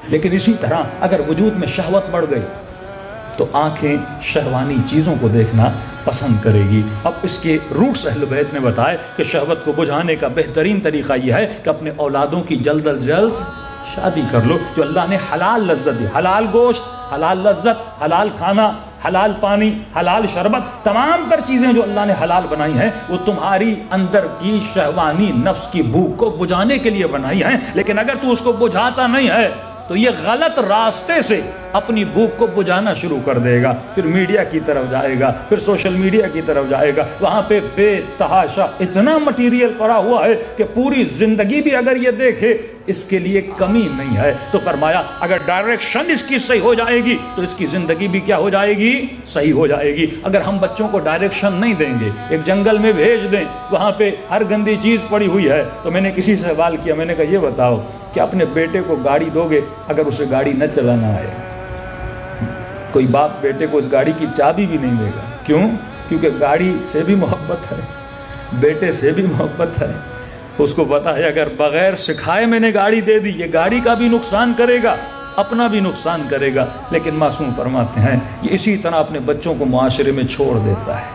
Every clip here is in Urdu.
لیکن اسی طرح اگر وجود میں شہوت بڑھ گئی تو آنکھیں شہوانی چیزوں کو دیکھنا پسند کرے گی۔ اب اس کے روٹس اہل بیت نے بتائے کہ شہوت کو بجھانے کا بہترین طریقہ یہ ہے کہ اپنے اولادوں کی جلد از جلد شادی کر لو۔ جو اللہ نے حلال لذت دی، حلال گوشت، حلال لذت، حلال کھانا، حلال پانی، حلال شربت، تمام تر چیزیں جو اللہ نے حلال بنائی ہیں وہ تمہاری اندر کی شہوانی نفس کی بھوک کو بجھانے کے لیے بنائی ہیں۔ لیکن اگر تو اس کو بجھاتا نہیں ہے تو یہ غلط راستے سے اپنی بھوک کو بجھانا شروع کر دے گا، پھر میڈیا کی طرف جائے گا، پھر سوشل میڈیا کی طرف جائے گا، وہاں پہ بے تحاشا اتنا مٹیریل پڑا ہوا ہے کہ پوری زندگی بھی اگر یہ دیکھے اس کے لیے کمی نہیں ہے۔ تو فرمایا اگر ڈائریکشن اس کی صحیح ہو جائے گی تو اس کی زندگی بھی کیا ہو جائے گی؟ صحیح ہو جائے گی۔ اگر ہم بچوں کو ڈائریکشن نہیں دیں گے، ایک جنگل میں بھیج دیں، وہاں پہ ہر گندی چیز پڑی ہوئی ہے، تو میں نے کسی سے سوال کیا، میں نے کہا یہ بتاؤ کہ اپنے بیٹے کو گاڑی دو گے اگر اسے گاڑی نہ چلانا آئے؟ کوئی باپ بیٹے کو اس گاڑی کی چابی بھی نہیں دے گا۔ کیوں؟ کیونکہ گاڑی سے بھی محبت ہے، بیٹے سے بھی محبت ہے۔ اس کو پتا ہے اگر بغیر سکھائے میں نے گاڑی دے دی، یہ گاڑی کا بھی نقصان کرے گا، اپنا بھی نقصان کرے گا۔ لیکن معصوم فرماتے ہیں یہ اسی طرح اپنے بچوں کو معاشرے میں چھوڑ دیتا ہے،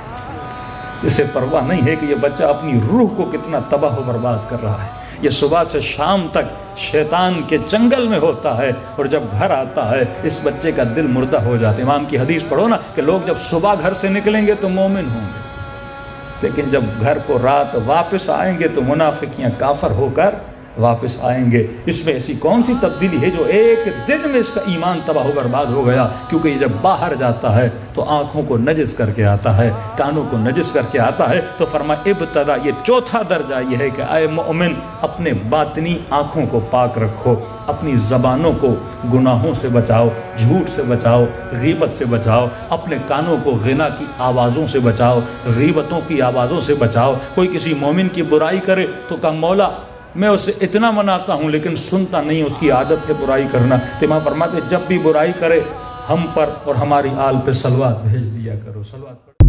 اس سے پرواہ نہیں ہے کہ یہ بچہ اپنی روح کو کتنا تباہ و برباد کر رہا ہے۔ یہ صبح سے شام تک شیطان کے جنگل میں ہوتا ہے، اور جب گھر آتا ہے اس بچے کا دل مردہ ہو جاتا ہے۔ امام کی حدیث پڑھو نا کہ لوگ جب صبح گھر سے نکلیں گے تو مومن ہوں گے، لیکن جب گھر کو رات واپس آئیں گے تو منافقیاں کافر ہو کر واپس آئیں گے۔ اس میں ایسی کون سی تبدیلی ہے جو ایک دن میں اس کا ایمان تباہ و برباد ہو گیا؟ کیونکہ یہ جب باہر جاتا ہے تو آنکھوں کو نجس کر کے آتا ہے، کانوں کو نجس کر کے آتا ہے۔ تو فرمایا ابتدا یہ چوتھا درجہ یہ ہے کہ اے مومن اپنے باطنی آنکھوں کو پاک رکھو، اپنی زبانوں کو گناہوں سے بچاؤ، جھوٹ سے بچاؤ، غیبت سے بچاؤ، اپنے کانوں کو غنا کی آوازوں سے بچاؤ، غیبتوں کی آوازوں سے بچاؤ۔ کوئی کسی مومن کی برائی کرے تو کہا مولا میں اسے اتنا مناتا ہوں لیکن سنتا نہیں، اس کی عادت ہے برائی کرنا۔ تو امام فرماتے جب بھی برائی کرے ہم پر اور ہماری آل پہ صلوات بھیج دیا کرو، صلوات